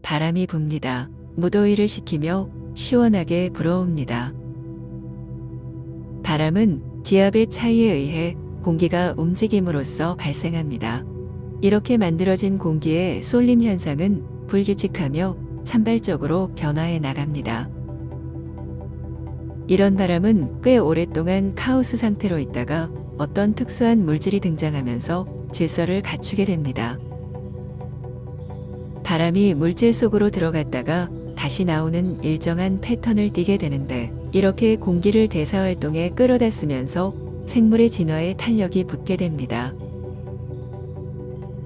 바람이 붑니다. 무더위를 식히며 시원하게 불어옵니다. 바람은 기압의 차이에 의해 공기가 움직임으로써 발생합니다. 이렇게 만들어진 공기의 쏠림 현상은 불규칙하며 산발적으로 변화해 나갑니다. 이런 바람은 꽤 오랫동안 카오스 상태로 있다가 어떤 특수한 물질이 등장하면서 질서를 갖추게 됩니다. 바람이 물질 속으로 들어갔다가 다시 나오는 일정한 패턴을 띠게 되는데, 이렇게 공기를 대사활동에 끌어다 쓰면서 생물의 진화에 탄력이 붙게 됩니다.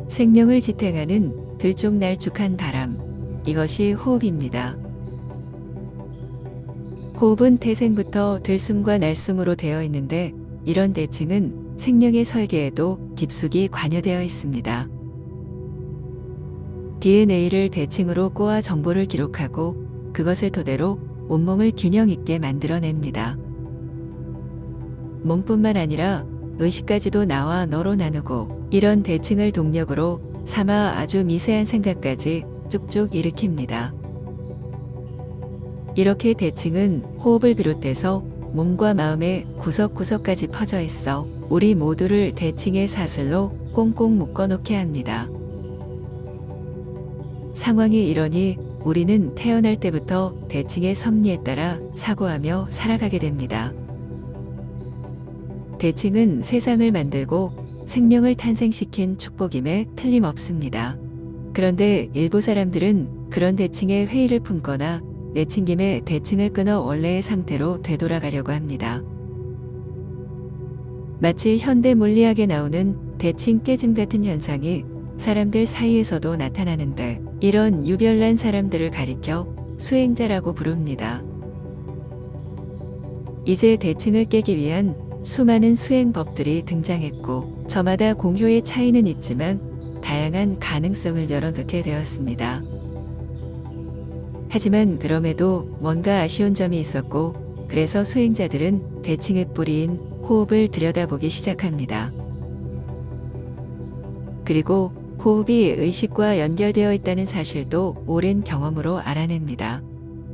생명을 지탱하는 들쭉날쭉한 바람, 이것이 호흡입니다. 호흡은 태생부터 들숨과 날숨으로 되어 있는데, 이런 대칭은 생명의 설계에도 깊숙이 관여되어 있습니다. DNA를 대칭으로 꼬아 정보를 기록하고 그것을 토대로 온몸을 균형 있게 만들어냅니다. 몸뿐만 아니라 의식까지도 나와 너로 나누고, 이런 대칭을 동력으로 삼아 아주 미세한 생각까지 쭉쭉 일으킵니다. 이렇게 대칭은 호흡을 비롯해서 몸과 마음의 구석구석까지 퍼져 있어 우리 모두를 대칭의 사슬로 꽁꽁 묶어놓게 합니다. 상황이 이러니 우리는 태어날 때부터 대칭의 섭리에 따라 사고하며 살아가게 됩니다. 대칭은 세상을 만들고 생명을 탄생시킨 축복임에 틀림없습니다. 그런데 일부 사람들은 그런 대칭에 회의를 품거나 내친김에 대칭을 끊어 원래의 상태로 되돌아가려고 합니다. 마치 현대 물리학에 나오는 대칭 깨짐 같은 현상이 사람들 사이에서도 나타나는데, 이런 유별난 사람들을 가리켜 수행자라고 부릅니다. 이제 대칭을 깨기 위한 수많은 수행법들이 등장했고, 저마다 공효의 차이는 있지만 다양한 가능성을 열어놓게 되었습니다. 하지만 그럼에도 뭔가 아쉬운 점이 있었고, 그래서 수행자들은 대칭의 뿌리인 호흡을 들여다보기 시작합니다. 그리고 호흡이 의식과 연결되어 있다는 사실도 오랜 경험으로 알아냅니다.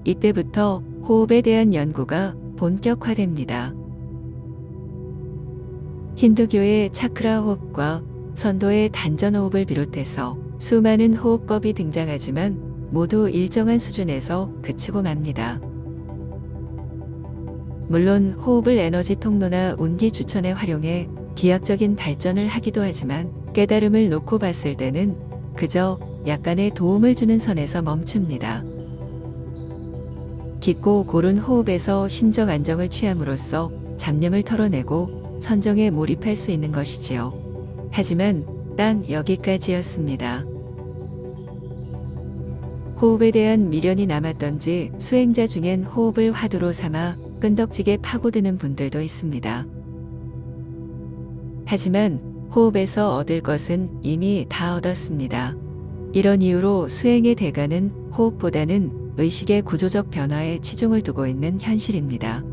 이때부터 호흡에 대한 연구가 본격화됩니다. 힌두교의 차크라 호흡과 선도의 단전 호흡을 비롯해서 수많은 호흡법이 등장하지만 모두 일정한 수준에서 그치고 맙니다. 물론 호흡을 에너지 통로나 운기 주천에 활용해 기하학적인 발전을 하기도 하지만, 깨달음을 놓고 봤을 때는 그저 약간의 도움을 주는 선에서 멈춥니다. 깊고 고른 호흡에서 심적 안정을 취함으로써 잡념을 털어내고 선정에 몰입할 수 있는 것이지요. 하지만 딱 여기까지였습니다. 호흡에 대한 미련이 남았던지 수행자 중엔 호흡을 화두로 삼아 끈덕지게 파고드는 분들도 있습니다. 하지만 호흡에서 얻을 것은 이미 다 얻었습니다. 이런 이유로 수행의 대가는 호흡보다는 의식의 구조적 변화에 치중을 두고 있는 현실입니다.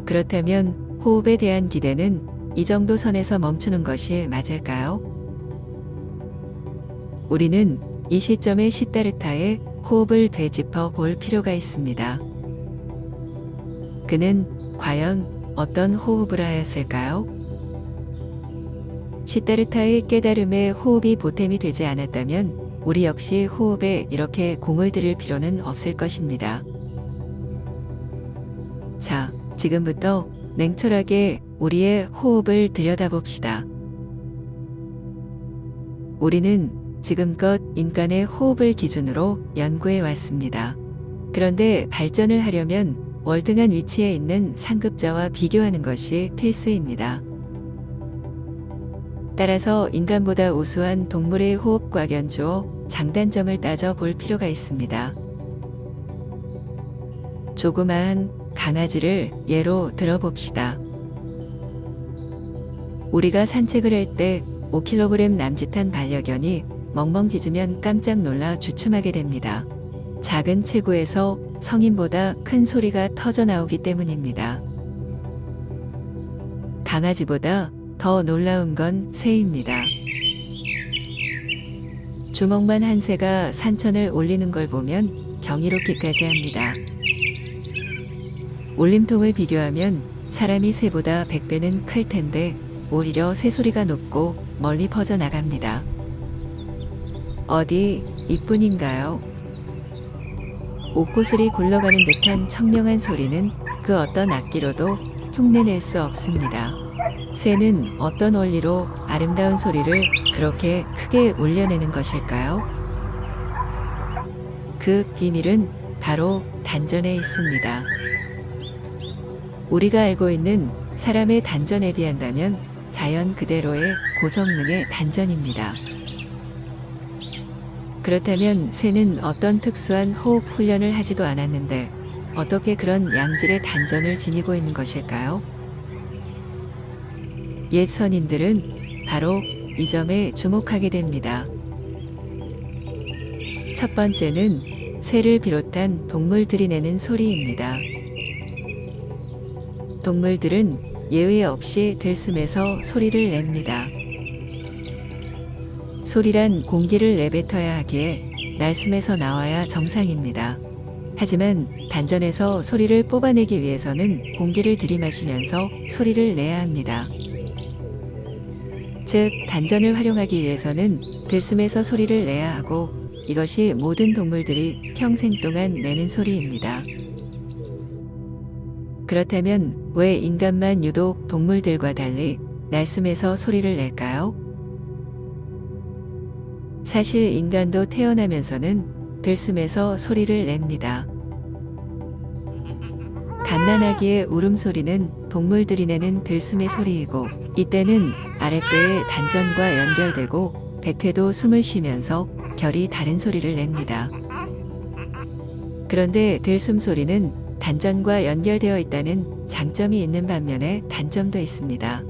그렇다면 호흡에 대한 기대는 이 정도 선에서 멈추는 것이 맞을까요? 우리는 이 시점에 시다르타의 호흡을 되짚어 볼 필요가 있습니다. 그는 과연 어떤 호흡을 하였을까요? 시다르타의 깨달음에 호흡이 보탬이 되지 않았다면 우리 역시 호흡에 이렇게 공을 들일 필요는 없을 것입니다. 자, 지금부터 냉철하게 우리의 호흡을 들여다봅시다. 우리는 지금껏 인간의 호흡을 기준으로 연구해 왔습니다. 그런데 발전을 하려면 월등한 위치에 있는 상급자와 비교하는 것이 필수입니다. 따라서 인간보다 우수한 동물의 호흡과 견주어 장단점을 따져 볼 필요가 있습니다. 조그마한 강아지를 예로 들어봅시다. 우리가 산책을 할 때 5kg 남짓한 반려견이 멍멍 짖으면 깜짝 놀라 주춤하게 됩니다. 작은 체구에서 성인보다 큰 소리가 터져 나오기 때문입니다. 강아지보다 더 놀라운 건 새입니다. 주먹만 한 새가 산천을 올리는 걸 보면 경이롭기까지 합니다. 울림통을 비교하면 사람이 새보다 100배는 클 텐데 오히려 새소리가 높고 멀리 퍼져나갑니다. 어디 이뿐인가요? 옥고슬이 굴러가는 듯한 청명한 소리는 그 어떤 악기로도 흉내낼 수 없습니다. 새는 어떤 원리로 아름다운 소리를 그렇게 크게 울려내는 것일까요? 그 비밀은 바로 단전에 있습니다. 우리가 알고 있는 사람의 단전에 비한다면 자연 그대로의 고성능의 단전입니다. 그렇다면 새는 어떤 특수한 호흡 훈련을 하지도 않았는데 어떻게 그런 양질의 단전을 지니고 있는 것일까요? 옛 선인들은 바로 이 점에 주목하게 됩니다. 첫 번째는 새를 비롯한 동물들이 내는 소리입니다. 동물들은 예의 없이 들숨에서 소리를 냅니다. 소리란 공기를 내뱉어야 하기에 날숨에서 나와야 정상입니다. 하지만 단전에서 소리를 뽑아내기 위해서는 공기를 들이마시면서 소리를 내야 합니다. 즉, 단전을 활용하기 위해서는 들숨에서 소리를 내야 하고 이것이 모든 동물들이 평생 동안 내는 소리입니다. 그렇다면 왜 인간만 유독 동물들과 달리 날숨에서 소리를 낼까요? 사실 인간도 태어나면서는 들숨에서 소리를 냅니다. 갓난아기의 울음소리는 동물들이 내는 들숨의 소리이고 이때는 아랫배의 단전과 연결되고 백회도 숨을 쉬면서 결이 다른 소리를 냅니다. 그런데 들숨 소리는 단전과 연결되어 있다는 장점이 있는 반면에 단점도 있습니다.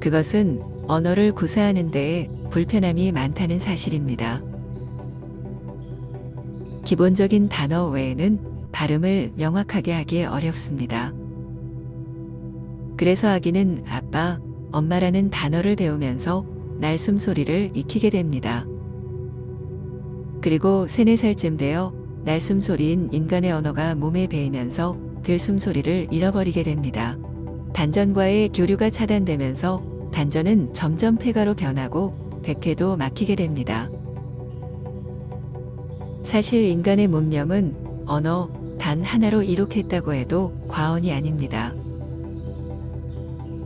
그것은 언어를 구사하는 데에 불편함이 많다는 사실입니다. 기본적인 단어 외에는 발음을 명확하게 하기 어렵습니다. 그래서 아기는 아빠, 엄마라는 단어를 배우면서 날숨 소리를 익히게 됩니다. 그리고 3, 4살쯤 되어 날숨 소리인 인간의 언어가 몸에 배이면서 들숨 소리를 잃어버리게 됩니다. 단전과의 교류가 차단되면서 단전은 점점 폐가로 변하고 백회도 막히게 됩니다. 사실 인간의 문명은 언어 단 하나로 이룩했다고 해도 과언이 아닙니다.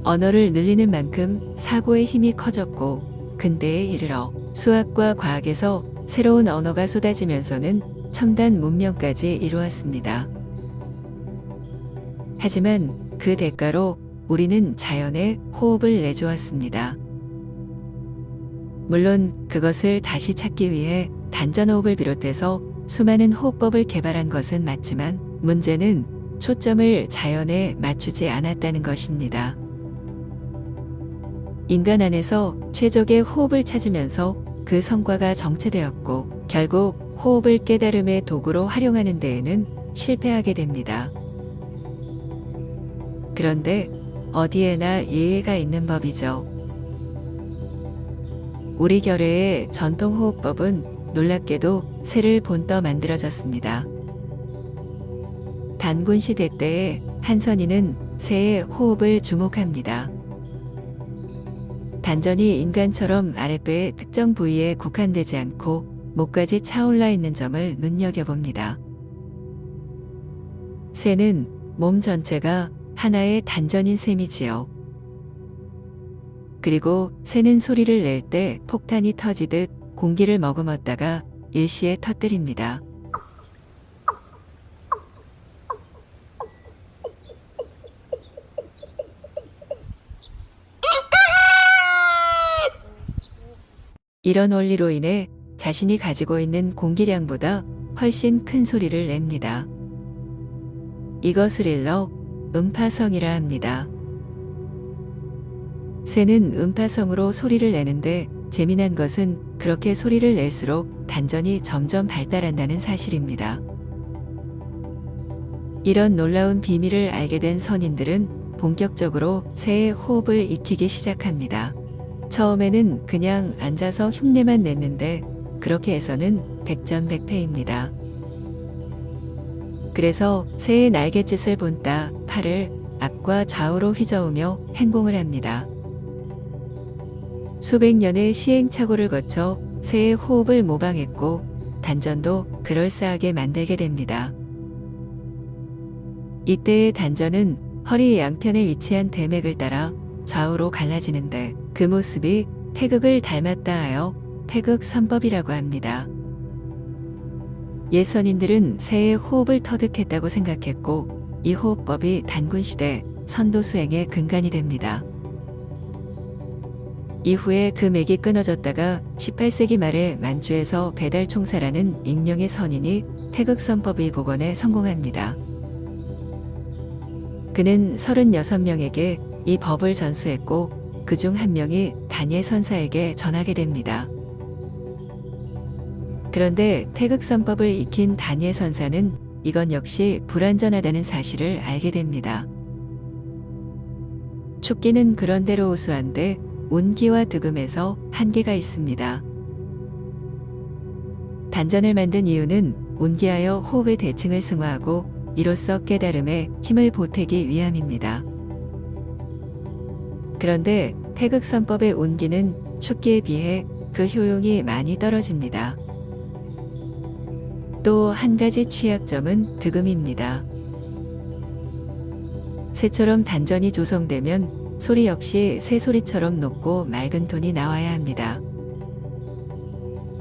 언어를 늘리는 만큼 사고의 힘이 커졌고 근대에 이르러 수학과 과학에서 새로운 언어가 쏟아지면서는 첨단 문명까지 이루었습니다. 하지만 그 대가로 우리는 자연에 호흡을 내주었습니다. 물론 그것을 다시 찾기 위해 단전호흡을 비롯해서 수많은 호흡법을 개발한 것은 맞지만 문제는 초점을 자연에 맞추지 않았다는 것입니다. 인간 안에서 최적의 호흡을 찾으면서 그 성과가 정체되었고 결국 호흡을 깨달음의 도구로 활용하는 데에는 실패하게 됩니다. 그런데 어디에나 예외가 있는 법이죠. 우리 결의의 전통 호흡법은 놀랍게도 새를 본떠 만들어졌습니다. 단군 시대 때의 한 선인은 새의 호흡을 주목합니다. 단전이 인간처럼 아랫배의 특정 부위에 국한되지 않고 목까지 차올라 있는 점을 눈여겨봅니다. 새는 몸 전체가 하나의 단전인 셈이지요. 그리고 새는 소리를 낼 때 폭탄이 터지듯 공기를 머금었다가 일시에 터뜨립니다. 이런 원리로 인해 자신이 가지고 있는 공기량보다 훨씬 큰 소리를 냅니다. 이것을 일러 음파성이라 합니다. 새는 음파성으로 소리를 내는데 재미난 것은 그렇게 소리를 낼수록 단전이 점점 발달한다는 사실입니다. 이런 놀라운 비밀을 알게 된 선인들은 본격적으로 새의 호흡을 익히기 시작합니다. 처음에는 그냥 앉아서 흉내만 냈는데 그렇게 해서는 백전백패입니다. 그래서 새의 날갯짓을 본따 팔을 앞과 좌우로 휘저으며 행공을 합니다. 수백 년의 시행착오를 거쳐 새의 호흡을 모방했고 단전도 그럴싸하게 만들게 됩니다. 이때의 단전은 허리 양편에 위치한 대맥을 따라 좌우로 갈라지는데 그 모습이 태극을 닮았다 하여 태극선법이라고 합니다. 예선인들은 새의 호흡을 터득했다고 생각했고 이 호흡법이 단군시대 선도수행의 근간이 됩니다. 이후에 그 맥이 끊어졌다가 18세기 말에 만주에서 배달총사라는 익명의 선인이 태극선법의 복원에 성공합니다. 그는 36명에게 이 법을 전수했고 그중 한 명이 단예 선사에게 전하게 됩니다. 그런데 태극선법을 익힌 단예 선사는 이건 역시 불완전하다는 사실을 알게 됩니다. 축기는 그런대로 우수한데 운기와 득음에서 한계가 있습니다. 단전을 만든 이유는 운기하여 호흡의 대칭을 승화하고 이로써 깨달음에 힘을 보태기 위함입니다. 그런데 태극선법의 운기는 축기에 비해 그 효용이 많이 떨어집니다. 또 한 가지 취약점은 득음입니다. 새처럼 단전이 조성되면 소리 역시 새소리처럼 높고 맑은 톤이 나와야 합니다.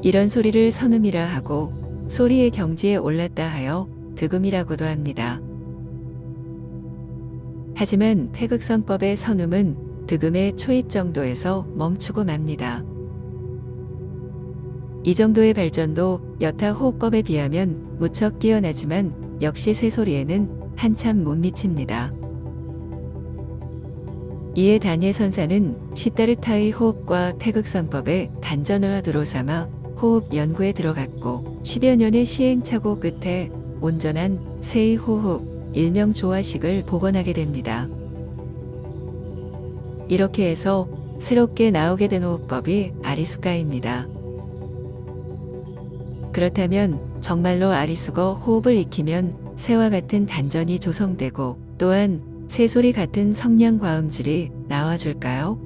이런 소리를 선음이라 하고 소리의 경지에 올랐다 하여 득음이라고도 합니다. 하지만 태극선법의 선음은 득음의 초입 정도에서 멈추고 맙니다. 이 정도의 발전도 여타 호흡법에 비하면 무척 뛰어나지만 역시 새소리에는 한참 못 미칩니다. 이에 단예 선사는 시타르타의 호흡과 태극선법의 단전화도로 삼아 호흡 연구에 들어갔고 10여 년의 시행착오 끝에 온전한 새의 호흡, 일명 조화식을 복원하게 됩니다. 이렇게 해서 새롭게 나오게 된 호흡법이 아리수가입니다. 그렇다면 정말로 아리수거 호흡을 익히면 새와 같은 단전이 조성되고 또한 새소리 같은 성량 과음질이 나와줄까요?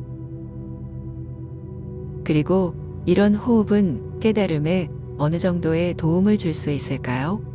그리고 이런 호흡은 깨달음에 어느 정도의 도움을 줄 수 있을까요?